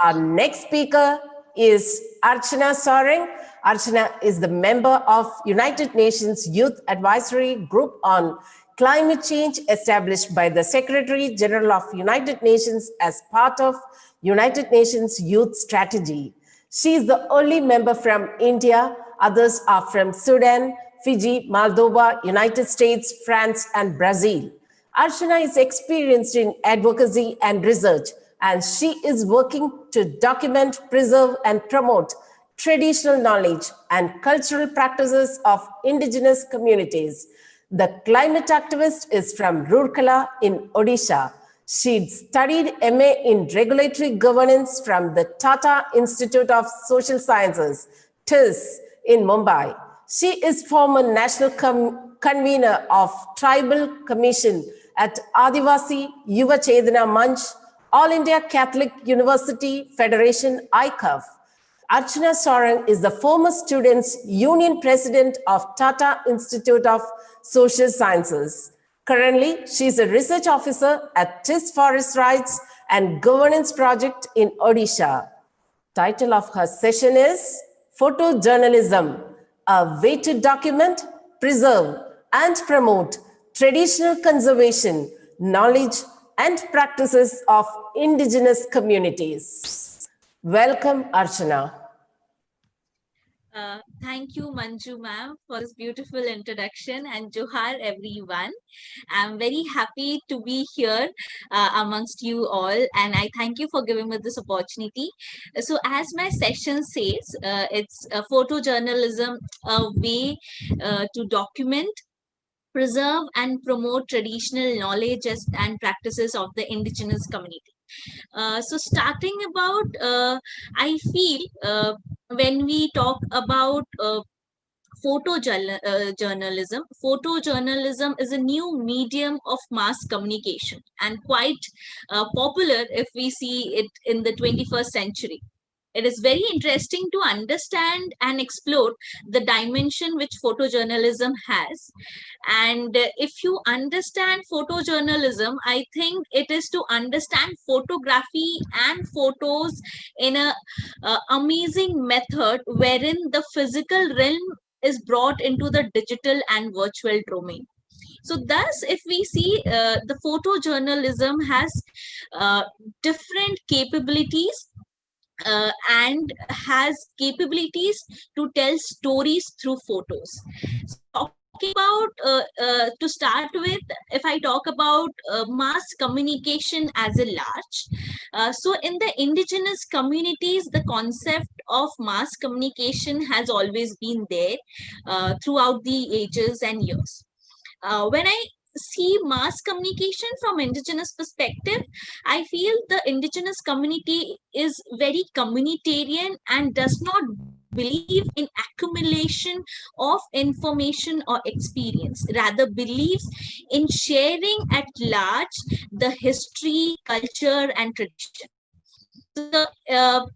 Our next speaker is Archana Soring. Archana is the member of United Nations Youth Advisory Group on Climate Change established by the Secretary General of United Nations as part of United Nations Youth Strategy. She is the only member from India. Others are from Sudan, Fiji, Moldova, United States, France, and Brazil. Archana is experienced in advocacy and research, and she is working to document, preserve, and promote traditional knowledge and cultural practices of indigenous communities. The climate activist is from Rourkela in Odisha. She studied MA in Regulatory Governance from the Tata Institute of Social Sciences, TIS, in Mumbai. She is former national convener of Tribal Commission at Adivasi Yuva Chedana Manch, All India Catholic University Federation, ICAF. Archana Soring is the former Students' Union President of Tata Institute of Social Sciences. Currently, she is a research officer at TIS Forest Rights and Governance Project in Odisha. Title of her session is Photojournalism, a way to document, preserve, and promote traditional conservation, knowledge, and practices of indigenous communities. Welcome, Archana. Thank you, Manju ma'am, for this beautiful introduction, and Johar everyone. I'm very happy to be here amongst you all, and I thank you for giving me this opportunity. So as my session says, it's photojournalism, a way to document, preserve, and promote traditional knowledge and practices of the indigenous community. So starting about, I feel when we talk about photojournalism is a new medium of mass communication and quite popular if we see it in the 21st century. It is very interesting to understand and explore the dimension which photojournalism has. And if you understand photojournalism, I think it is to understand photography and photos in a amazing method wherein the physical realm is brought into the digital and virtual domain. So thus, if we see the photojournalism has different capabilities and has capabilities to tell stories through photos. So talking about, to start with, if I talk about mass communication as a large, so in the indigenous communities, the concept of mass communication has always been there throughout the ages and years. When I see mass communication from indigenous perspective, I feel the indigenous community is very communitarian and does not believe in accumulation of information or experience, rather believes in sharing at large the history, culture, and tradition. So the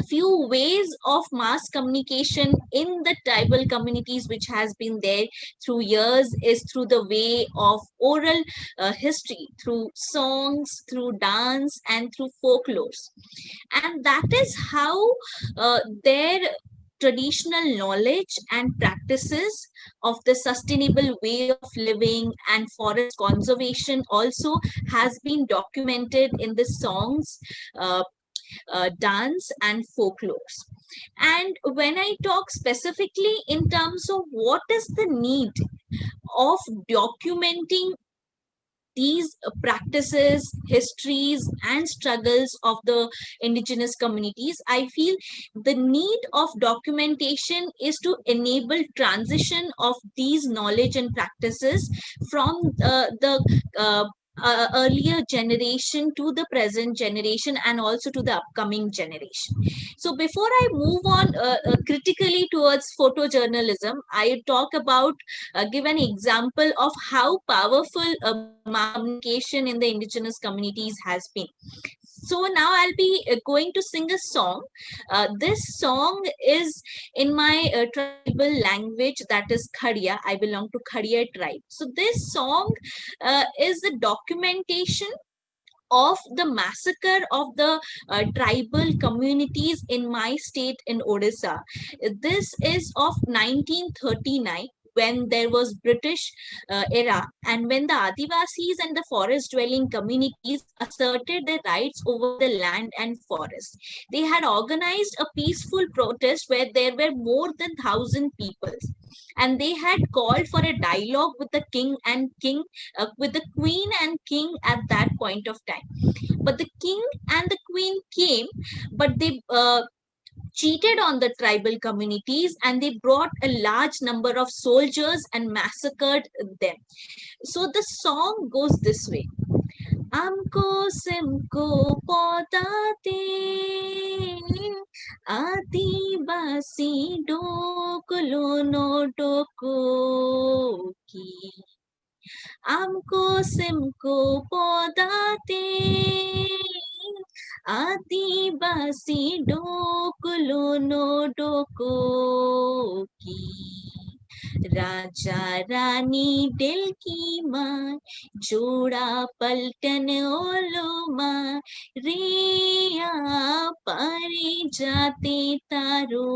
few ways of mass communication in the tribal communities which has been there through years is through the way of oral history, through songs, through dance, and through folklores. And that is how their traditional knowledge and practices of the sustainable way of living and forest conservation also has been documented in the songs, dance, and folklores. And when I talk specifically in terms of what is the need of documenting these practices, histories, and struggles of the indigenous communities, I feel the need of documentation is to enable transition of these knowledge and practices from the earlier generation to the present generation and also to the upcoming generation. So before I move on critically towards photojournalism, I talk about give an example of how powerful mass communication in the indigenous communities has been. So now I'll be going to sing a song. This song is in my tribal language, that is Khadiya. I belong to Khadiya tribe. So this song is a documentation of the massacre of the tribal communities in my state in Odisha. This is of 1939, when there was British era, and when the Adivasis and the forest dwelling communities asserted their rights over the land and forest. They had organized a peaceful protest where there were more than 1,000 people, and they had called for a dialogue with the king, with the queen and king at that point of time. But the king and the queen came, but they cheated on the tribal communities, and they brought a large number of soldiers and massacred them. So the song goes this way: Amko simko podate adibasi doklo no dokoki. Amko simko podate adibasi doklo no dokoki. Raja Rani दिल की माँ, जोड़ा पलटन ओलो माँ, रिया पारे जाते तारो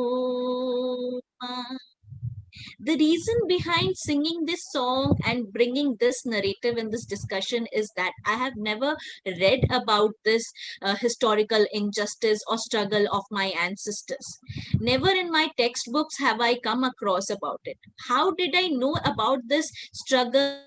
माँ. The reason behind singing this song and bringing this narrative in this discussion is that I have never read about this historical injustice or struggle of my ancestors. Never in my textbooks have I come across about it. How did I know about this struggle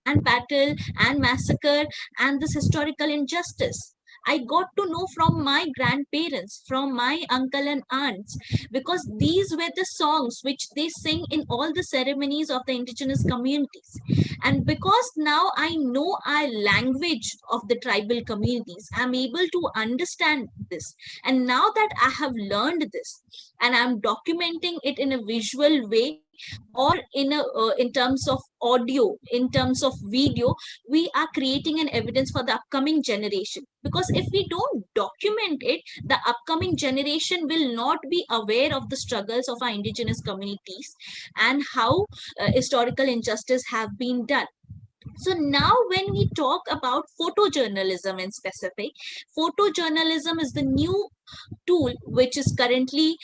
and battle and massacre and this historical injustice? I got to know from my grandparents, from my uncle and aunts, because these were the songs which they sing in all the ceremonies of the indigenous communities. And because now I know our language of the tribal communities, I'm able to understand this. And now that I have learned this and I'm documenting it in a visual way, or in terms of audio, in terms of video, we are creating an evidence for the upcoming generation. Because if we don't document it, the upcoming generation will not be aware of the struggles of our indigenous communities and how historical injustice have been done. So now when we talk about photojournalism in specific, photojournalism is the new tool which is currently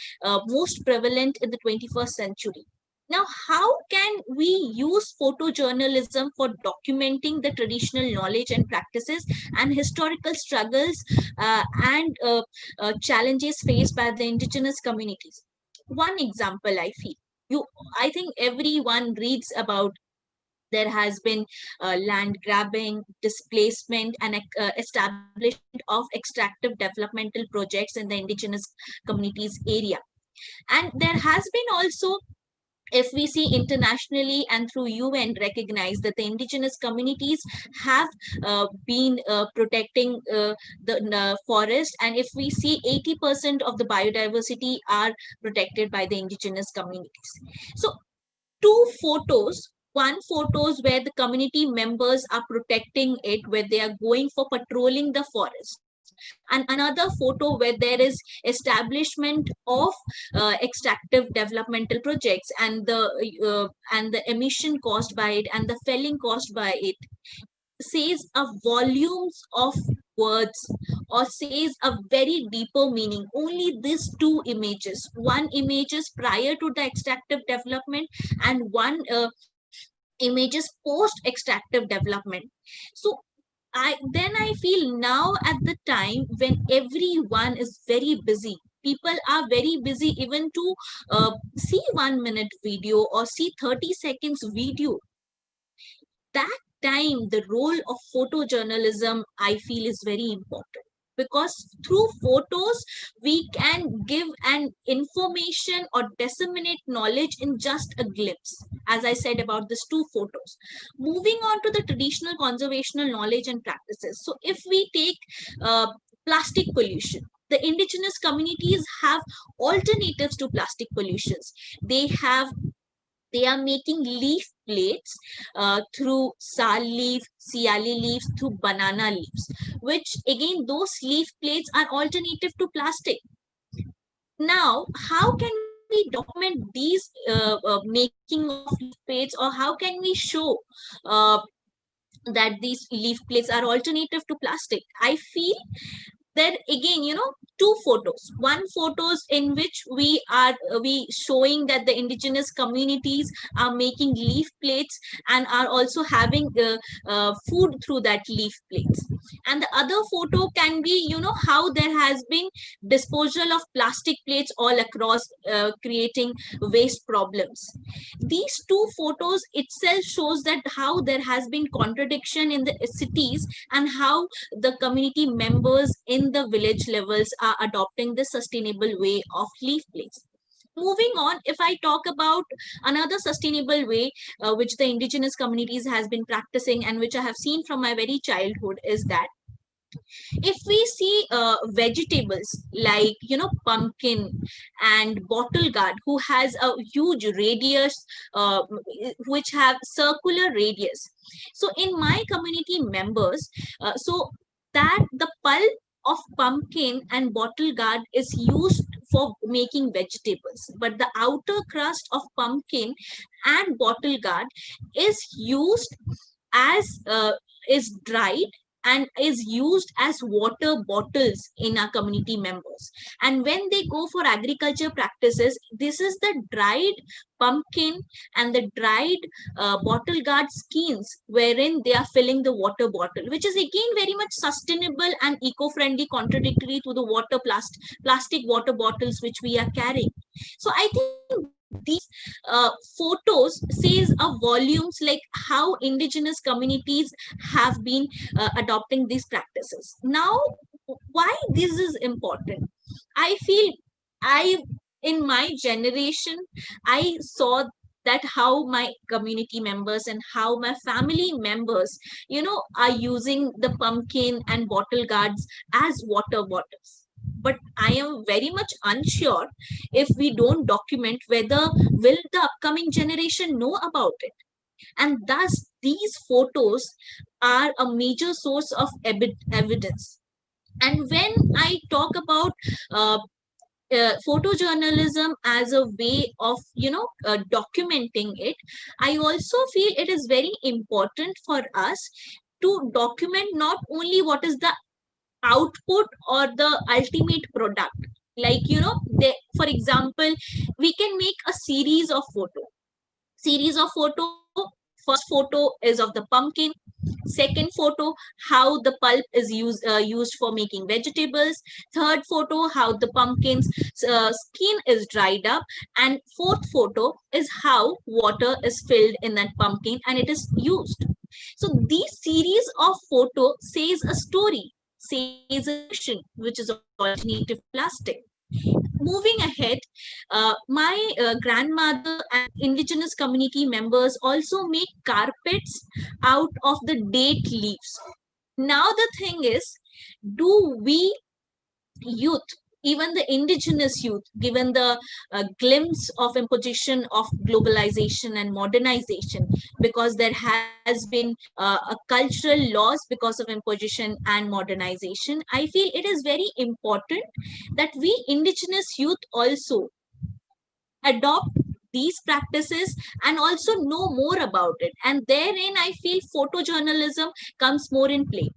most prevalent in the 21st century. Now, how can we use photojournalism for documenting the traditional knowledge and practices and historical struggles and challenges faced by the indigenous communities? One example I feel, I think everyone reads about, there has been land grabbing, displacement, and establishment of extractive developmental projects in the indigenous communities area. And there has been also, if we see internationally and through UN, recognize that the indigenous communities have been protecting the forest, and if we see 80% of the biodiversity are protected by the indigenous communities. So two photos, one photos where the community members are protecting it, where they are going for patrolling the forest, and another photo where there is establishment of extractive developmental projects and the emission caused by it and the felling caused by it, says a volumes of words, or says a very deeper meaning. Only these two images, one image is prior to the extractive development and one image is post extractive development. So I feel now, at the time when everyone is very busy, people are very busy even to see 1 minute video or see 30 seconds video, that time the role of photojournalism, I feel, is very important, because through photos we can give an information or disseminate knowledge in just a glimpse, as I said about these two photos. Moving on to the traditional conservational knowledge and practices. So if we take plastic pollution, the indigenous communities have alternatives to plastic pollutions. They are making leaf plates through sal leaf, siali leaves, through banana leaves, which again, those leaf plates are alternative to plastic. Now, how can we document these making of leaf plates, or how can we show uh, that these leaf plates are alternative to plastic. I feel there again, two photos, one photos in which we showing that the indigenous communities are making leaf plates and are also having food through that leaf plates, and the other photo can be, how there has been disposal of plastic plates all across, creating waste problems. These two photos itself shows that how there has been contradiction in the cities, and how the community members in the village levels are adopting this sustainable way of leaf plates. Moving on, if I talk about another sustainable way which the indigenous communities has been practicing and which I have seen from my very childhood, is that if we see vegetables like, pumpkin and bottle gourd, who has a huge radius, which have circular radius. So in my community members, so that the pulp of pumpkin and bottle gourd is used for making vegetables, but the outer crust of pumpkin and bottle gourd is used as is dried and is used as water bottles in our community members. And when they go for agriculture practices, this is the dried pumpkin and the dried bottle gourd skins wherein they are filling the water bottle, which is again very much sustainable and eco-friendly, contradictory to the plastic water bottles which we are carrying. So I think these photos says a volumes, like how indigenous communities have been adopting these practices. Now, why this is important? I feel, I in my generation, I saw that how my community members and how my family members, are using the pumpkin and bottle gourds as water bottles. But I am very much unsure, if we don't document, whether will the upcoming generation know about it. And thus these photos are a major source of evidence. And when I talk about photojournalism as a way of, documenting it, I also feel it is very important for us to document not only what is the output or the ultimate product. Like, they, for example, we can make a series of photo. First photo is of the pumpkin, second photo how the pulp is used for making vegetables, third photo how the pumpkin's skin is dried up, and fourth photo is how water is filled in that pumpkin and it is used. So these series of photo says a story, says a fiction, which is alternative plastic. Moving ahead, my grandmother and indigenous community members also make carpets out of the date leaves. Now the thing is, do we youth, even the indigenous youth, given the glimpse of imposition of globalization and modernization, because there has been a cultural loss because of imposition and modernization, I feel it is very important that we indigenous youth also adopt these practices and also know more about it, and therein I feel photojournalism comes more in play.